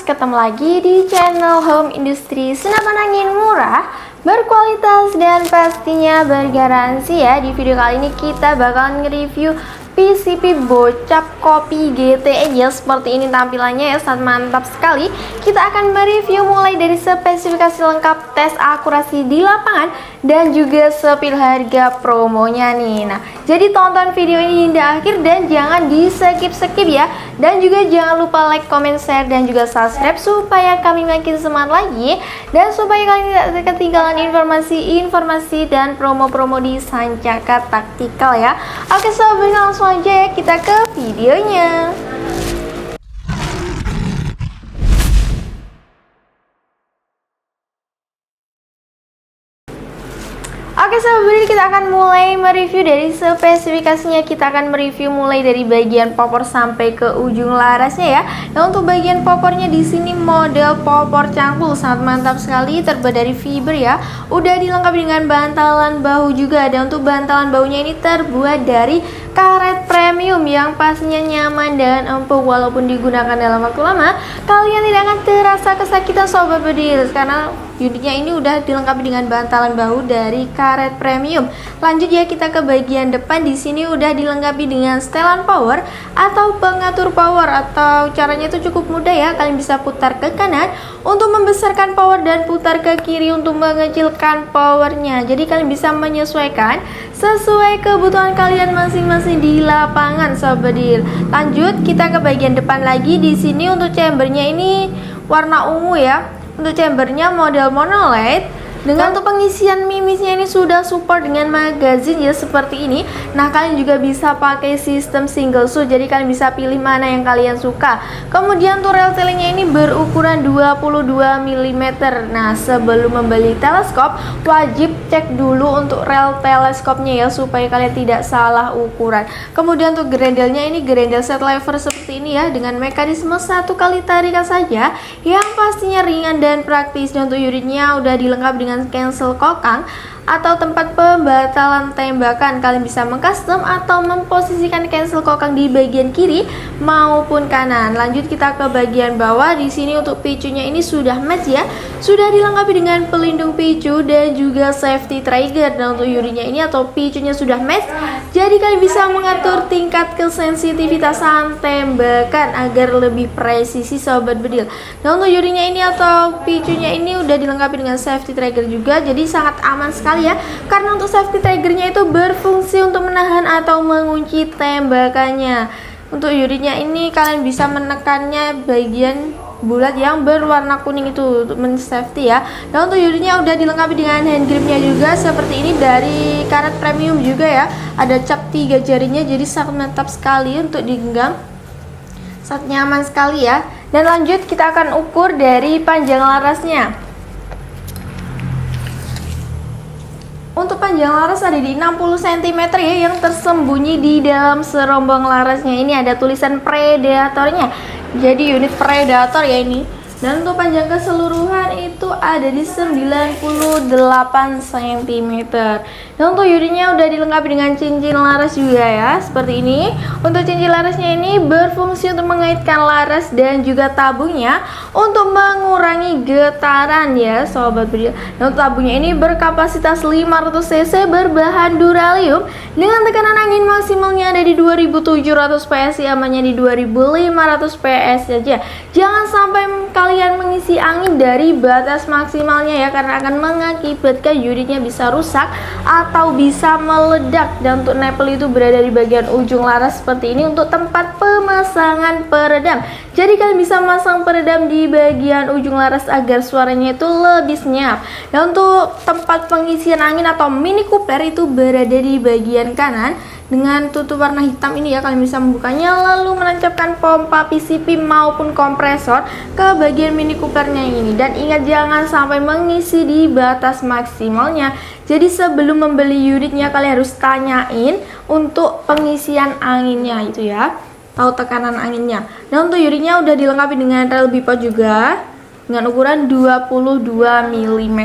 ketemu lagi di channel Home Industry senapan angin murah, berkualitas dan pastinya bergaransi ya. Di video kali ini kita bakalan nge-review PCP Bocap Kopi GT ya, seperti ini tampilannya ya, sangat mantap sekali. Kita akan mereview mulai dari spesifikasi lengkap, tes akurasi di lapangan, dan juga spill harga promonya nih. Nah, jadi tonton video ini hingga akhir dan jangan di skip ya. Dan juga jangan lupa like, comment, share, dan juga subscribe supaya kami makin semangat lagi dan supaya kalian tidak ketinggalan informasi dan promo-promo di Sancaka Taktikal ya. Oke sobat, langsung aja ya kita ke videonya. Oke sahabat, kita akan mulai mereview dari spesifikasinya. Kita akan mereview mulai dari bagian popor sampai ke ujung larasnya ya. Nah, untuk bagian popornya di sini model popor cangkul sangat mantap sekali, terbuat dari fiber ya. Udah dilengkapi dengan bantalan bahu juga. Dan untuk bantalan bahunya ini terbuat dari karet premium yang pastinya nyaman dan empuk. Walaupun digunakan dalam waktu lama, kalian tidak akan terasa kesakitan sobat bedil, karena unitnya ini udah dilengkapi dengan bantalan bahu dari karet premium. Lanjut ya, kita ke bagian depan. Di sini udah dilengkapi dengan setelan power atau pengatur power, atau caranya itu cukup mudah ya. Kalian bisa putar ke kanan untuk membesarkan power dan putar ke kiri untuk mengecilkan powernya. Jadi kalian bisa menyesuaikan sesuai kebutuhan kalian masing-masing di lapangan sobat bedil. Lanjut kita ke bagian depan lagi. Di sini untuk chambernya ini warna ungu ya. Untuk chambernya model monolith. Dengan untuk pengisian mimisnya ini sudah support dengan magazine ya, seperti ini. Nah, kalian juga bisa pakai sistem single shoot, jadi kalian bisa pilih mana yang kalian suka. Kemudian untuk rel telingnya ini berukuran 22 mm. Nah, sebelum membeli teleskop wajib cek dulu untuk rel teleskopnya ya, supaya kalian tidak salah ukuran. Kemudian untuk grendelnya ini grendel set lever seperti ini ya, dengan mekanisme satu kali tarikan saja yang pastinya ringan dan praktis. Dan untuk unitnya udah dilengkapi dengan cancel kokang atau tempat pembatalan tembakan. Kalian bisa mengcustom atau memposisikan cancel kokang di bagian kiri maupun kanan. Lanjut kita ke bagian bawah. Di sini untuk picunya ini sudah match ya, sudah dilengkapi dengan pelindung picu dan juga safety trigger. Dan untuk unitnya ini atau picunya sudah match, jadi kalian bisa mengatur tingkat kesensitivitasan tembakan agar lebih presisi sobat bedil. Dan untuk unitnya ini atau picunya ini udah dilengkapi dengan safety trigger juga, jadi sangat aman sekali ya, karena untuk safety triggernya itu berfungsi untuk menahan atau mengunci tembakannya. Untuk unitnya ini kalian bisa menekannya bagian bulat yang berwarna kuning itu untuk men-safety ya. Dan untuk unitnya udah dilengkapi dengan hand gripnya juga seperti ini, dari karet premium juga ya. Ada cap 3 jarinya, jadi sangat mantap sekali untuk digenggam, sangat nyaman sekali ya. Dan lanjut kita akan ukur dari panjang larasnya. Untuk panjang laras ada di 60 cm ya, yang tersembunyi di dalam serombong larasnya ini ada tulisan Predatornya. Jadi unit Predator ya ini. Dan untuk panjang keseluruhan itu ada di 98 cm. Dan untuk unitnya udah dilengkapi dengan cincin laras juga ya, seperti ini. Untuk cincin larasnya ini berfungsi untuk mengaitkan laras dan juga tabungnya untuk mengurangi getaran ya sobat bedil. Dan untuk tabungnya ini berkapasitas 500 cc, berbahan duralium dengan tekanan angin maksimalnya ada di 2700 PSI, amannya di 2500 PS saja. Jangan sampai kalian mengisi angin dari batas maksimalnya ya, karena akan mengakibatkan unitnya bisa rusak atau bisa meledak. Dan untuk nipple itu berada di bagian ujung laras seperti ini untuk tempat pemasangan peredam. Jadi kalian bisa masang peredam di bagian ujung laras agar suaranya itu lebih senyap. Dan untuk tempat pengisian angin atau mini coupler itu berada di bagian kanan dengan tutup warna hitam ini ya. Kalian bisa membukanya lalu menancapkan pompa PCP maupun kompresor ke bagian mini couplernya ini. Dan ingat, jangan sampai mengisi di batas maksimalnya. Jadi sebelum membeli unitnya kalian harus tanyain untuk pengisian anginnya itu ya, tahu tekanan anginnya. Dan untuk unitnya udah dilengkapi dengan rel bipod juga dengan ukuran 22 mm.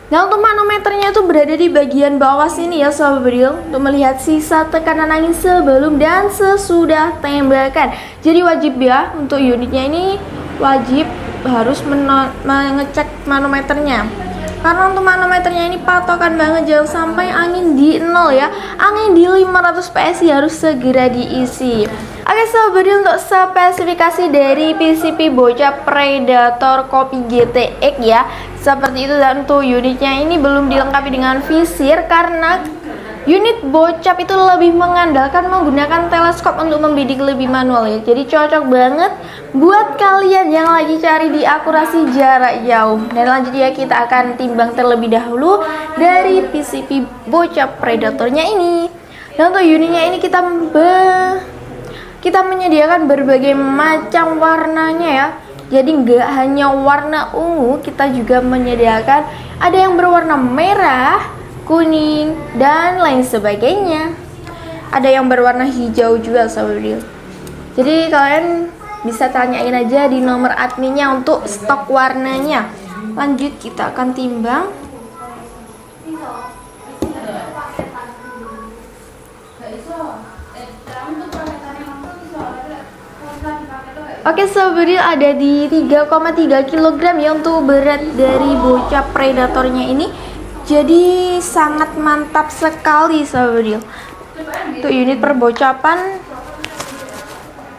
Nah, untuk manometernya itu berada di bagian bawah sini ya sobat bedil, untuk melihat sisa tekanan angin sebelum dan sesudah tembakan. Jadi wajib ya untuk unitnya ini wajib harus mengecek manometernya. Karena untuk manometernya ini patokan banget, jangan sampai angin di 0 ya. Angin di 500 PSI harus segera diisi. Oke sobat, untuk spesifikasi dari PCP bocah Predator Copy GTX ya, seperti itu. Dan untuk unitnya ini belum dilengkapi dengan visir karena unit bocap itu lebih mengandalkan menggunakan teleskop untuk membidik lebih manual ya. Jadi cocok banget buat kalian yang lagi cari di akurasi jarak jauh. Dan lanjut ya, kita akan timbang terlebih dahulu dari PCP bocap Predatornya ini. Dan untuk unitnya ini kita menyediakan berbagai macam warnanya ya. Jadi nggak hanya warna ungu, kita juga menyediakan ada yang berwarna merah, kuning, dan lain sebagainya. Ada yang berwarna hijau juga sobat. Jadi kalian bisa tanyain aja di nomor adminnya untuk stok warnanya. Lanjut, kita akan timbang. Oke sobat, ada di 3,3 kg ya untuk berat dari bocah Predatornya ini. Jadi sangat mantap sekali sobat. Untuk unit perbocapan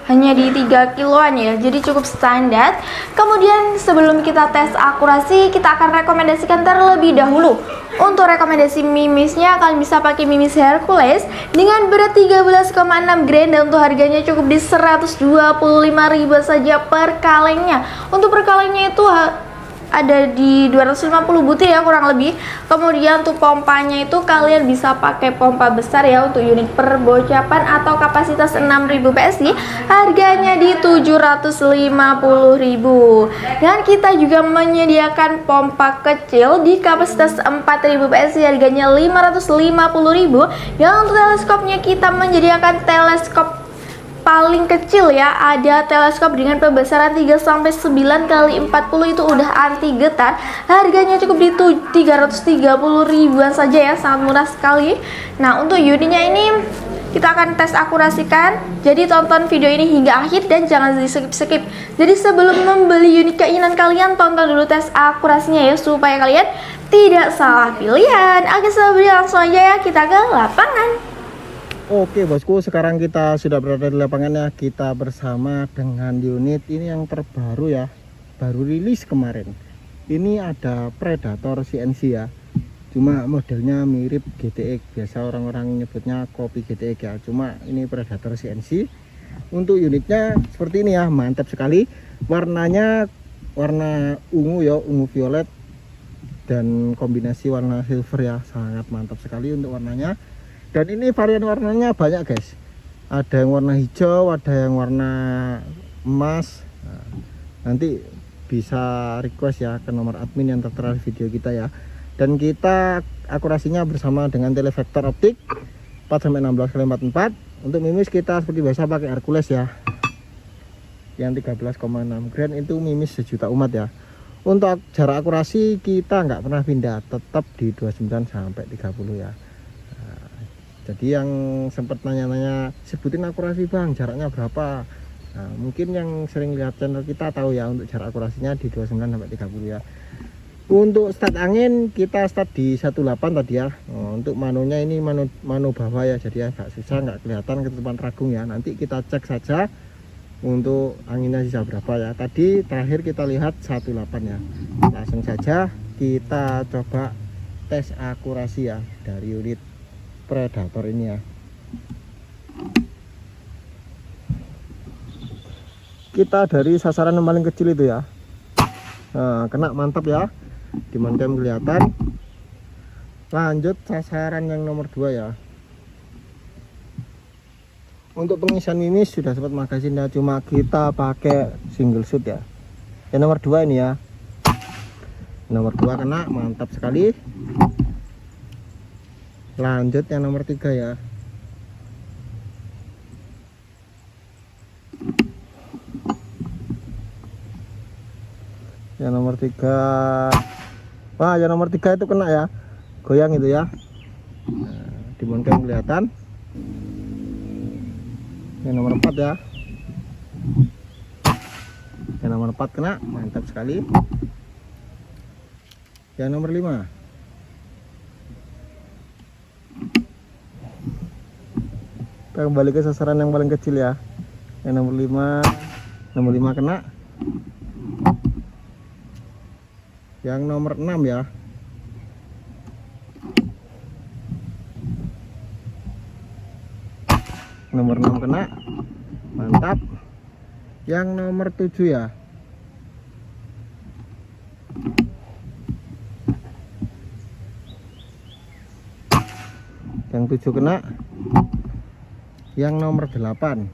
hanya di 3 kiloan ya, jadi cukup standar. Kemudian sebelum kita tes akurasi, kita akan rekomendasikan terlebih dahulu. Untuk rekomendasi mimisnya, kalian bisa pakai mimis Hercules dengan berat 13,6 gram dan untuk harganya cukup di 125.000 saja per kalengnya. Untuk per kalengnya itu ada di 250 butir ya kurang lebih. Kemudian untuk pompanya itu kalian bisa pakai pompa besar ya untuk unit perbocapan atau kapasitas 6.000 PSI, harganya di 750.000. Dan kita juga menyediakan pompa kecil di kapasitas 4.000 PSI, harganya 550.000. Dan untuk teleskopnya kita menyediakan teleskop paling kecil ya, ada teleskop dengan pembesaran 3-9x40 itu udah anti getar, harganya cukup di 330.000-an saja ya, sangat murah sekali. Nah untuk unitnya ini kita akan tes akurasikan, jadi tonton video ini hingga akhir dan jangan di skip-skip. Jadi sebelum membeli unit keinginan kalian, tonton dulu tes akurasinya ya, supaya kalian tidak salah pilihan. Oke sobat, langsung aja ya kita ke lapangan. Oke bosku, sekarang kita sudah berada di lapangannya. Kita bersama dengan unit ini yang terbaru ya, baru rilis kemarin. Ini ada Predator CNC ya, cuma modelnya mirip GTX. Biasa orang-orang nyebutnya Copy GTX ya, cuma ini Predator CNC. Untuk unitnya seperti ini ya, mantap sekali. Warnanya warna ungu ya, ungu violet dan kombinasi warna silver ya, sangat mantap sekali untuk warnanya. Dan ini varian warnanya banyak guys, ada yang warna hijau, ada yang warna emas. Nanti bisa request ya ke nomor admin yang tertera di video kita ya. Dan kita akurasinya bersama dengan televektor optik 4-16x44. Untuk mimis kita seperti biasa pakai Hercules ya, yang 13,6 gram itu mimis sejuta umat ya. Untuk jarak akurasi kita nggak pernah pindah, tetap di 29 sampai 30 ya. Jadi yang sempat nanya-nanya, sebutin akurasi bang, jaraknya berapa? Nah, mungkin yang sering lihat channel kita tahu ya, untuk jarak akurasinya di 29 sampai 30 ya. Untuk start angin kita start di 18 tadi ya. Untuk manunya ini manu bawah ya, jadi agak susah, nggak kelihatan ketutupan ragung ya. Nanti kita cek saja untuk anginnya sisa berapa ya. Tadi terakhir kita lihat 18 ya. Langsung saja kita coba tes akurasi ya dari unit Predator ini ya. Kita dari sasaran yang paling kecil itu ya. Nah, kena mantap ya, di moncam kelihatan. Lanjut sasaran yang nomor 2 ya. Untuk pengisian mimis sudah sempat magasin ya, cuma kita pakai single shoot ya. Yang nomor 2 ini ya, nomor 2 kena mantap sekali. Lanjut yang nomor 3 ya. Yang nomor 3. Wah, yang nomor 3 itu kena ya. Goyang itu ya. Nah, di moncam kelihatan. Yang nomor 4 ya. Yang Yang nomor 4 kena, mantap sekali. Yang nomor 5. Kita kembali ke sasaran yang paling kecil ya. Yang nomor 5. Nomor 5 kena. Yang nomor 6 ya. Nomor 6 kena, mantap. Yang nomor 7 ya. Yang 7 kena. Yang nomor 8.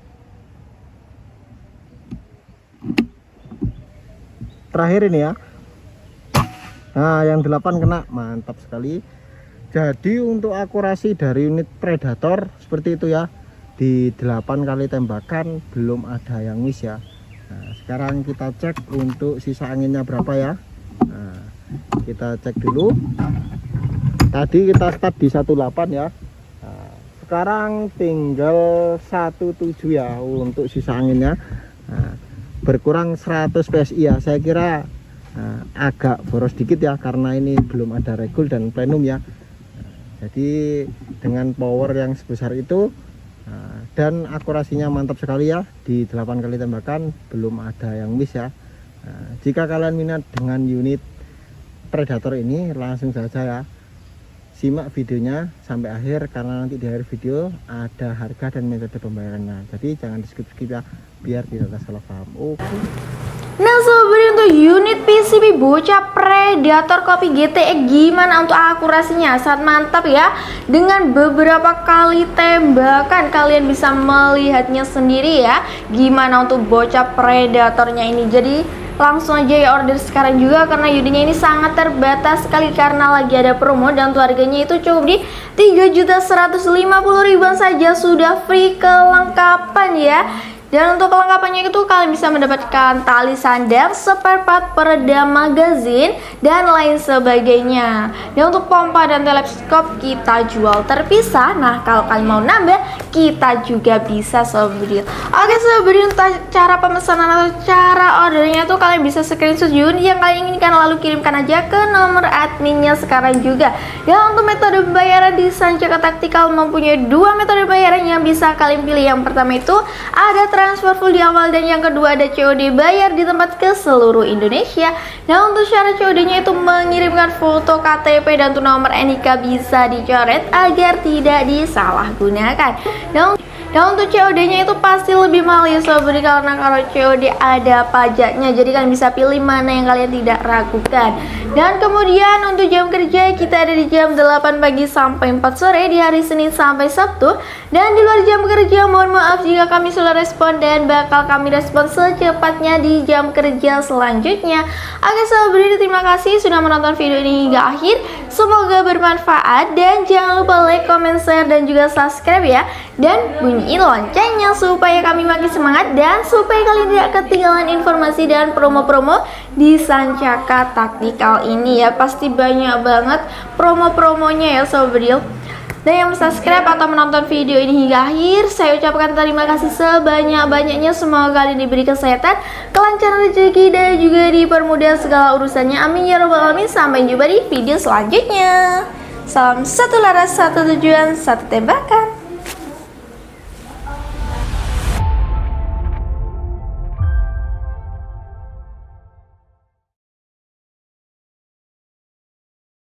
Terakhir ini ya. Nah, yang 8 kena, mantap sekali. Jadi untuk akurasi dari unit Predator seperti itu ya. Di 8 kali tembakan belum ada yang miss ya. Nah, sekarang kita cek untuk sisa anginnya berapa ya. Nah, kita cek dulu. Tadi kita start di 18 ya. Nah, sekarang tinggal 17 ya untuk sisa anginnya. Nah, berkurang 100 PSI ya. Saya kira agak boros dikit ya, karena ini belum ada regul dan plenum ya. Jadi dengan power yang sebesar itu dan akurasinya mantap sekali ya, di 8 kali tembakan belum ada yang miss ya. Jika kalian minat dengan unit Predator ini, langsung saja ya simak videonya sampai akhir, karena nanti di akhir video ada harga dan metode pembayarannya. Jadi jangan di skip ya, biar tidak ada salah paham. Oke. Nah sobat, untuk unit PCB bocah Predator Copy GTE gimana untuk akurasinya? Sangat mantap ya. Dengan beberapa kali tembakan kalian bisa melihatnya sendiri ya, gimana untuk bocah Predatornya ini. Jadi langsung aja ya order sekarang juga, karena unitnya ini sangat terbatas sekali karena lagi ada promo, dan untuk harganya itu cukup di 3.150.000 saja, sudah free kelengkapan ya. Dan untuk kelengkapannya itu kalian bisa mendapatkan tali sandang, spare part, peredam magazin, dan lain sebagainya. Dan untuk pompa dan teleskop kita jual terpisah. Nah kalau kalian mau nambah, kita juga bisa sobat. Oke sobat, untuk cara pemesanan atau cara ordernya tuh kalian bisa screenshot unit yang kalian inginkan, lalu kirimkan aja ke nomor adminnya sekarang juga. Dan untuk metode pembayaran di Sancaka Tactical mempunyai 2 metode pembayaran yang bisa kalian pilih. Yang pertama itu ada transfer full di awal, dan yang kedua ada COD bayar di tempat ke seluruh Indonesia. Nah untuk syarat COD-nya itu mengirimkan foto KTP dan untuk nomor NIK bisa dicoret agar tidak disalahgunakan. Dan untuk COD-nya itu pasti lebih mahal ya sobat, karena kalau COD ada pajaknya. Jadi kalian bisa pilih mana yang kalian tidak ragukan. Dan kemudian untuk jam kerja kita ada di jam 8 pagi sampai 4 sore di hari Senin sampai Sabtu. Dan di luar jam kerja mohon maaf jika kami sudah respon, dan bakal kami respon secepatnya di jam kerja selanjutnya. Oke sobat, terima kasih sudah menonton video ini hingga akhir. Semoga bermanfaat, dan jangan lupa like, comment, share, dan juga subscribe ya. Dan bunyiin loncengnya supaya kami makin semangat, dan supaya kalian tidak ketinggalan informasi dan promo-promo di Sancaka Tactical ini ya. Pasti banyak banget promo-promonya ya sobat. Dan yang subscribe atau menonton video ini hingga akhir, saya ucapkan terima kasih sebanyak-banyaknya. Semoga kalian diberi kesehatan, kelancaran rezeki, dan juga dipermudah segala urusannya. Amin ya robbal alamin. Sampai jumpa di video selanjutnya. Salam satu laras, satu tujuan, satu tembakan.